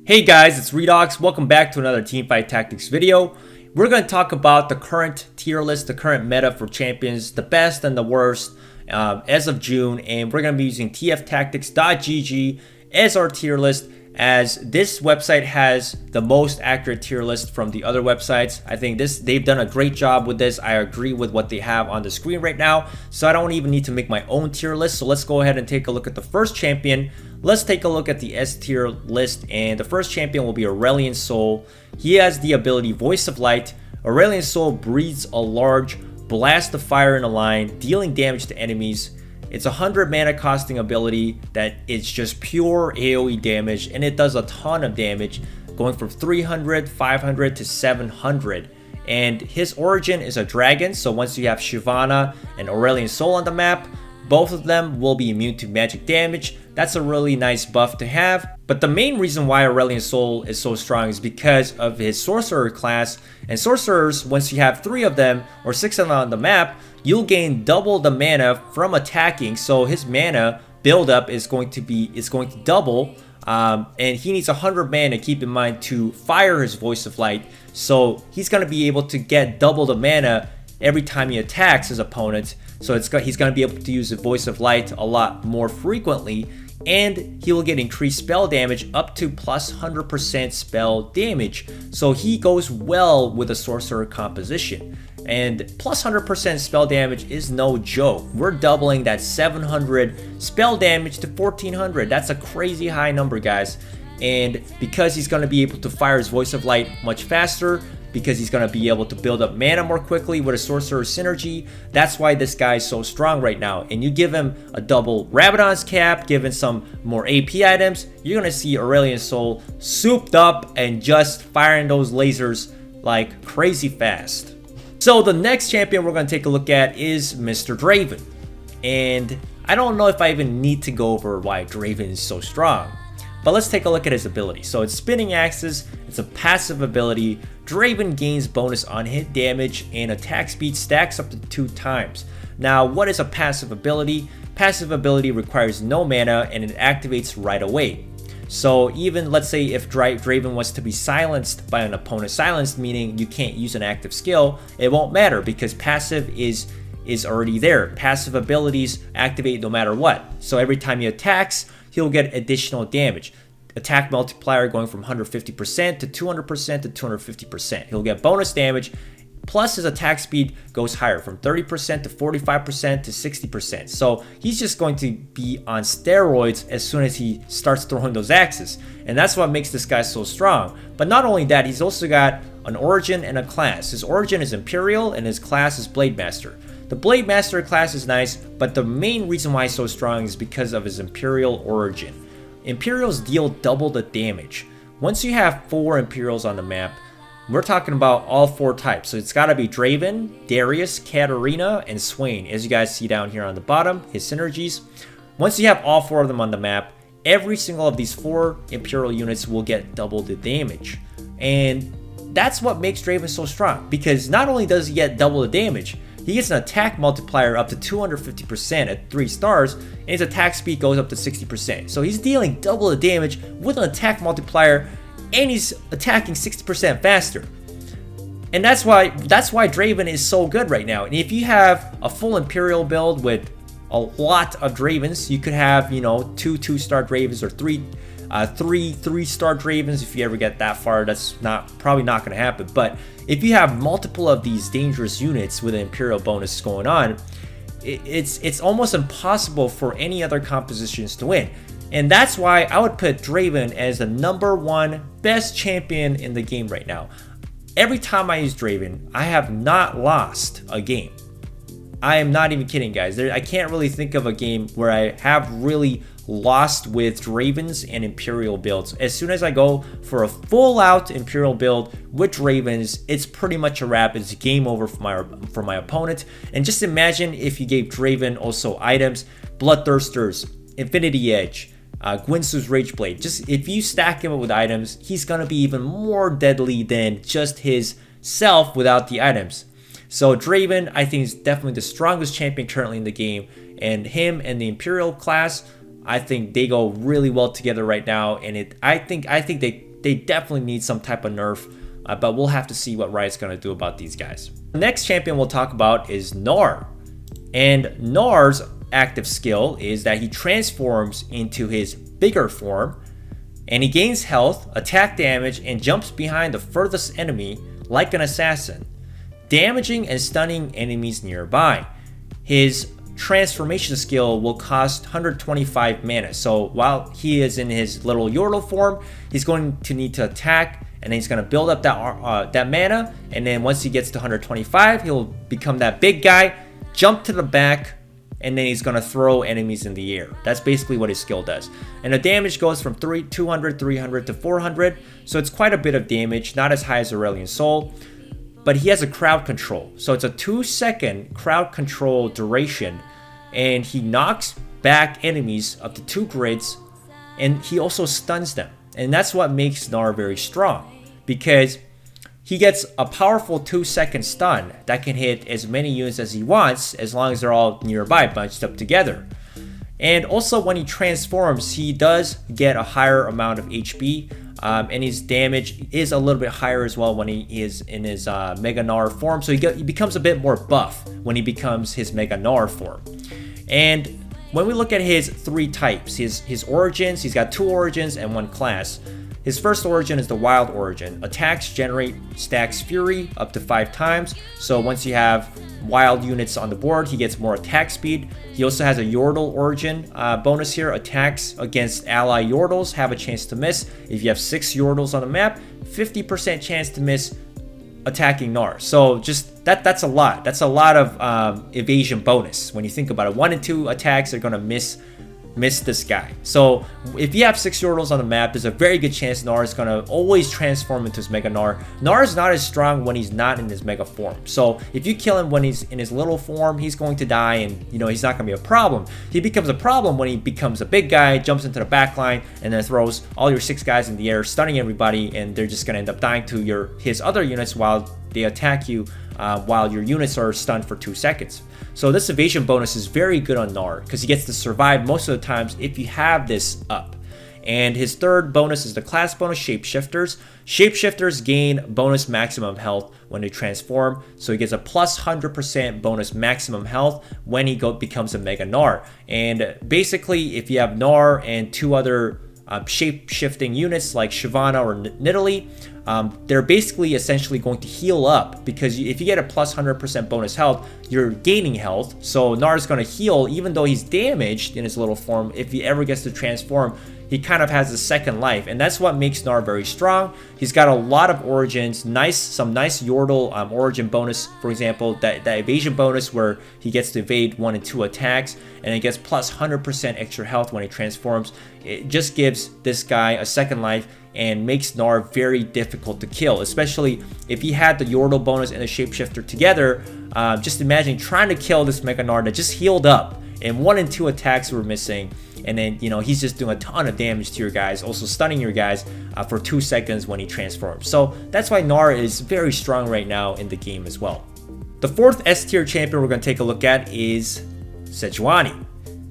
Hey guys, it's Redox. Welcome back to another Teamfight Tactics video. We're going to talk about the current tier list, the current meta for champions, the best and the worst as of June. And we're going to be using tftactics.gg as our tier list, as this website has the most accurate tier list from the other websites. I think they've done a great job with this. I agree with what they have on the screen right now, so I don't even need to make my own tier list. So let's go ahead and take a look at the first champion. Let's take a look at the S tier list, and the first champion will be Aurelion Sol. He has the ability Voice of Light. Aurelion Sol breathes a large blast of fire in a line, dealing damage to enemies. It's a 100 mana costing ability that it's just pure AoE damage, and it does a ton of damage, going from 300, 500 to 700. And his origin is a dragon, so once you have Shyvana and Aurelion Sol on the map, both of them will be immune to magic damage. That's a really nice buff to have. But the main reason why Aurelion Sol is so strong is because of his sorcerer class. And sorcerers, once you have 3 of them or 6 of them on the map, you'll gain double the mana from attacking. So his mana buildup is going to double. And he needs 100 mana, keep in mind, to fire his Voice of Light. So he's going to be able to get double the mana every time he attacks his opponent. So he's going to be able to use the Voice of Light a lot more frequently, and he will get increased spell damage up to plus 100% spell damage. So he goes well with a sorcerer composition. And plus 100% spell damage is no joke. We're doubling that 700 spell damage to 1400. That's a crazy high number, guys. And because he's going to be able to fire his Voice of Light much faster, because he's going to be able to build up mana more quickly with a sorcerer synergy, that's why this guy is so strong right now. And you give him a double Rabadon's cap, given some more AP items, you're going to see Aurelion Sol souped up and just firing those lasers like crazy fast. So the next champion we're going to take a look at is Mr. Draven. And I don't know if I even need to go over why Draven is so strong, but let's take a look at his ability. So it's Spinning Axes, it's a passive ability. Draven gains bonus on hit damage and attack speed stacks up to 2 times. Now, what is a passive ability? Passive ability requires no mana and it activates right away. So even, let's say, if Draven was to be silenced by an opponent, silenced meaning you can't use an active skill, it won't matter because passive is already there. Passive abilities activate no matter what. So every time he attacks, he'll get additional damage. Attack multiplier going from 150% to 200% to 250%. He'll get bonus damage, plus his attack speed goes higher from 30% to 45% to 60%. So he's just going to be on steroids as soon as he starts throwing those axes. And that's what makes this guy so strong. But not only that, he's also got an origin and a class. His origin is Imperial and his class is Blade Master. The Blade Master class is nice, but the main reason why he's so strong is because of his Imperial origin. Imperials deal double the damage. Once you have 4 Imperials on the map, we're talking about all 4 types. So it's got to be Draven, Darius, Katarina, and Swain, as you guys see down here on the bottom, his synergies. Once you have all 4 of them on the map, every single of these 4 Imperial units will get double the damage. And that's what makes Draven so strong, because not only does he get double the damage, he gets an attack multiplier up to 250% at 3 stars, and his attack speed goes up to 60%. So he's dealing double the damage with an attack multiplier, and he's attacking 60% faster. And that's why Draven is so good right now. And if you have a full Imperial build with a lot of Dravens, you could have, you know, 2 2-star Dravens or 3 3-star Dravens. If you ever get that far, that's probably not going to happen. But if you have multiple of these dangerous units with an Imperial bonus going on, it's almost impossible for any other compositions to win. And that's why I would put Draven as the #1 best champion in the game right now. Every time I use Draven, I have not lost a game. I am not even kidding, guys. I can't really think of a game where I have really lost with Dravens and Imperial builds. As soon as I go for a full out Imperial build with Dravens, it's pretty much a wrap. It's game over for my opponent. And just imagine if you gave Draven also items, Bloodthirsters, Infinity Edge, Gwynsu's Rageblade. Just if you stack him up with items, he's gonna be even more deadly than just his self without the items. So Draven, I think, is definitely the strongest champion currently in the game, and him and the Imperial class, I think they go really well together right now, and I think they they definitely need some type of nerf, but we'll have to see what Riot's going to do about these guys. The next champion we'll talk about is Narc. And Narc's active skill is that he transforms into his bigger form, and he gains health, attack damage, and jumps behind the furthest enemy like an assassin, damaging and stunning enemies nearby. His transformation skill will cost 125 mana. So while he is in his little Yordle form, he's going to need to attack, and then he's going to build up that mana, and then once he gets to 125, he'll become that big guy, jump to the back, and then he's going to throw enemies in the air. That's basically what his skill does. And the damage goes from 200, 300 to 400, so it's quite a bit of damage, not as high as Aurelion Sol. But he has a crowd control. So it's a 2-second crowd control duration, and he knocks back enemies up to 2 grids, and he also stuns them. And that's what makes Narc very strong, because he gets a powerful 2-second stun that can hit as many units as he wants, as long as they're all nearby, bunched up together. And also when he transforms, he does get a higher amount of HP, and his damage is a little bit higher as well when he is in his Mega Narc form. So he becomes a bit more buff when he becomes his Mega Narc form. And when we look at his 3 types, his origins, he's got 2 origins and 1 class. His first origin is the Wild Origin. Attacks generate stacks Fury up to 5 times. So once you have wild units on the board, he gets more attack speed. He also has a Yordle origin bonus here. Attacks against ally Yordles have a chance to miss. If you have 6 Yordles on the map, 50% chance to miss attacking Narc. So just that's a lot. That's a lot of evasion bonus when you think about it. 1 and 2 attacks are gonna miss this guy. So if you have 6 Yordles on the map, there's a very good chance Narc is going to always transform into his Mega Narc. Narc is not as strong when he's not in his Mega form. So if you kill him when he's in his little form, he's going to die, and he's not going to be a problem. He becomes a problem when he becomes a big guy, jumps into the back line, and then throws all your 6 guys in the air, stunning everybody, and they're just going to end up dying to his other units while they attack you, while your units are stunned for 2 seconds. So this evasion bonus is very good on Narc because he gets to survive most of the times if you have this up. And his third bonus is the class bonus, Shapeshifters. Shapeshifters gain bonus maximum health when they transform, so he gets a plus 100% bonus maximum health when he becomes a Mega Narc. And basically, if you have Narc and 2 other shape-shifting units like Shyvana or Nidalee, they're basically essentially going to heal up, because if you get a plus 100% bonus health, you're gaining health. So Narc is going to heal even though he's damaged in his little form. If he ever gets to transform, he kind of has a second life, and that's what makes Narc very strong. He's got a lot of origins, some nice Yordle origin bonus, for example, that evasion bonus where he gets to evade 1 and 2 attacks, and he gets plus 100% extra health when he transforms. It just gives this guy a second life and makes Narc very difficult to kill, especially if he had the Yordle bonus and the Shapeshifter together. Just imagine trying to kill this Mega Narc that just healed up, and 1 and 2 attacks were missing, and then he's just doing a ton of damage to your guys, also stunning your guys for 2 seconds when he transforms. So that's why Narc is very strong right now in the game as well. The 4th S tier champion we're going to take a look at is Sejuani.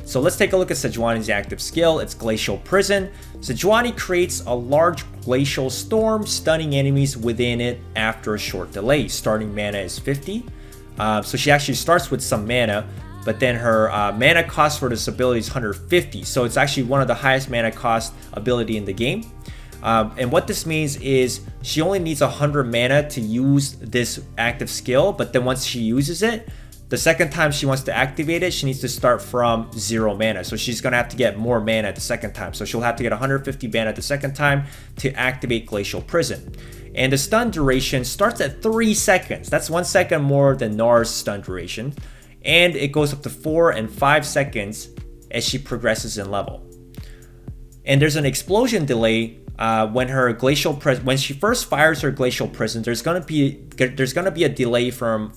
So let's take a look at Sejuani's active skill. It's Glacial Prison. Sejuani creates a large glacial storm, stunning enemies within it after a short delay. Starting mana is 50. So she actually starts with some mana, but then her mana cost for this ability is 150. So it's actually one of the highest mana cost ability in the game. And what this means is she only needs 100 mana to use this active skill, but then once she uses it, the second time she wants to activate it, she needs to start from 0 mana. So she's going to have to get more mana the second time. So she'll have to get 150 mana the second time to activate Glacial Prison. And the stun duration starts at 3 seconds. That's 1 second more than Narc's stun duration. And it goes up to 4 and 5 seconds as she progresses in level. And there's an explosion delay when she first fires her Glacial Prison. There's gonna be a delay from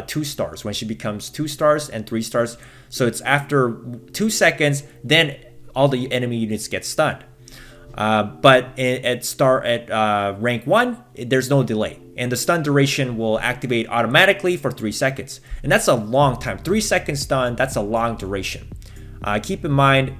2 stars when she becomes 2 stars and 3 stars. So it's after 2 seconds, then all the enemy units get stunned. But at rank 1, there's no delay, and the stun duration will activate automatically for 3 seconds, and that's a long time. 3 second stun, that's a long duration. Keep in mind,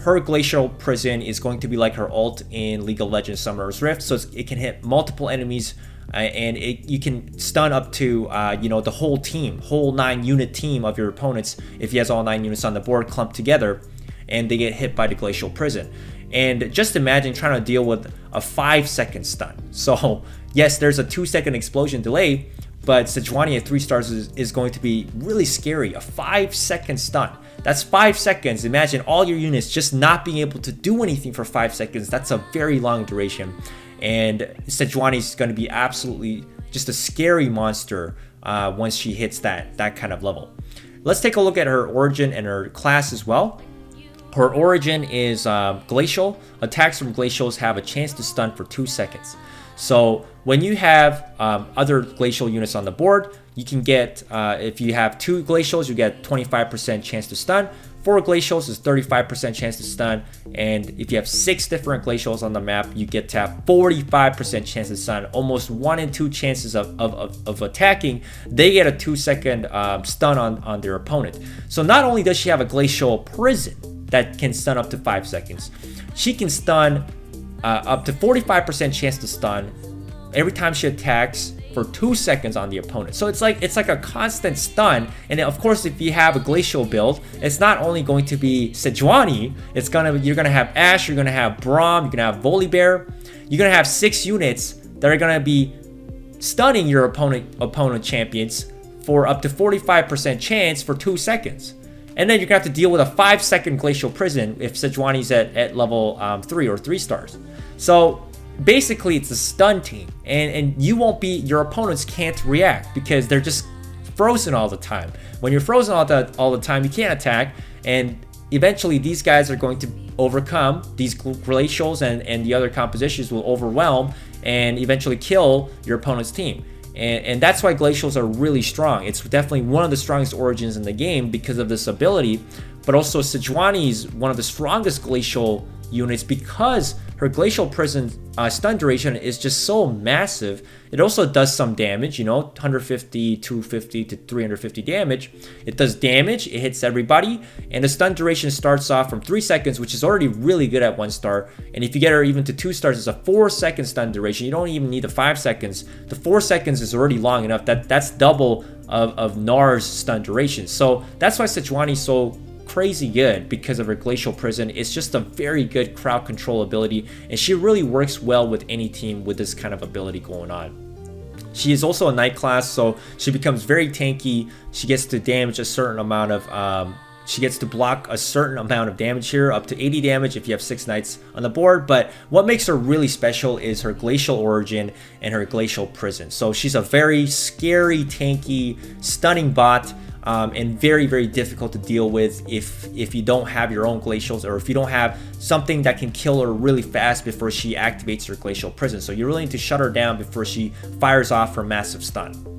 her Glacial Prison is going to be like her ult in League of Legends Summoner's Rift, so it can hit multiple enemies, and you can stun up to the whole team, whole 9-unit team of your opponents if he has all 9 units on the board clumped together, and they get hit by the Glacial Prison. And just imagine trying to deal with a 5-second stun. So yes, there's a 2-second explosion delay, but Sejuani at 3 stars is going to be really scary. A 5-second stun. That's 5 seconds. Imagine all your units just not being able to do anything for 5 seconds. That's a very long duration. And Sejuani is going to be absolutely just a scary monster once she hits that kind of level. Let's take a look at her origin and her class as well. Her origin is Glacial. Attacks from Glacials have a chance to stun for 2 seconds. So when you have other Glacial units on the board, you can get, if you have 2 Glacials, you get 25% chance to stun. 4 Glacials is 35% chance to stun. And if you have 6 different Glacials on the map, you get to have 45% chance to stun. Almost 1 in 2 chances of attacking. They get a 2-second stun on their opponent. So not only does she have a Glacial Prison that can stun up to 5 seconds, she can stun up to 45% chance to stun every time she attacks for 2 seconds on the opponent. So it's like a constant stun. And of course, if you have a Glacial build, it's not only going to be Sejuani, you're gonna have Ashe, you're gonna have Braum, you're gonna have Volibear. You're gonna have 6 units that are gonna be stunning your opponent champions for up to 45% chance for 2 seconds. And then you're gonna have to deal with a 5-second Glacial Prison if Sejuani's at level 3 or 3 stars. So basically it's a stun team, and your opponents can't react because they're just frozen all the time. When you're frozen all the time, you can't attack, and eventually these guys are going to overcome these Glacials, and the other compositions will overwhelm and eventually kill your opponent's team. And that's why Glacials are really strong. It's definitely one of the strongest origins in the game because of this ability, but also Sejuani is one of the strongest Glacial units because her Glacial Prison stun duration is just so massive. It also does some damage, 150, 250 to 350 damage. It does damage, it hits everybody, and the stun duration starts off from 3 seconds, which is already really good at 1 star. And if you get her even to 2 stars, it's a 4-second stun duration. You don't even need the 5 seconds. The 4 seconds is already long enough. That's double of Nar's stun duration. So that's why Sejuani is so crazy good, because of her Glacial Prison. It's just a very good crowd control ability, and she really works well with any team with this kind of ability going on. She is also a Knight class, so she becomes very tanky. She gets to damage a certain amount of she gets to block a certain amount of damage here, up to 80 damage if you have 6 Knights on the board. But what makes her really special is her Glacial origin and her Glacial Prison. So she's a very scary, tanky, stunning bot. And very, very difficult to deal with if you don't have your own Glacials, or if you don't have something that can kill her really fast before she activates her Glacial Prison. So you really need to shut her down before she fires off her massive stun.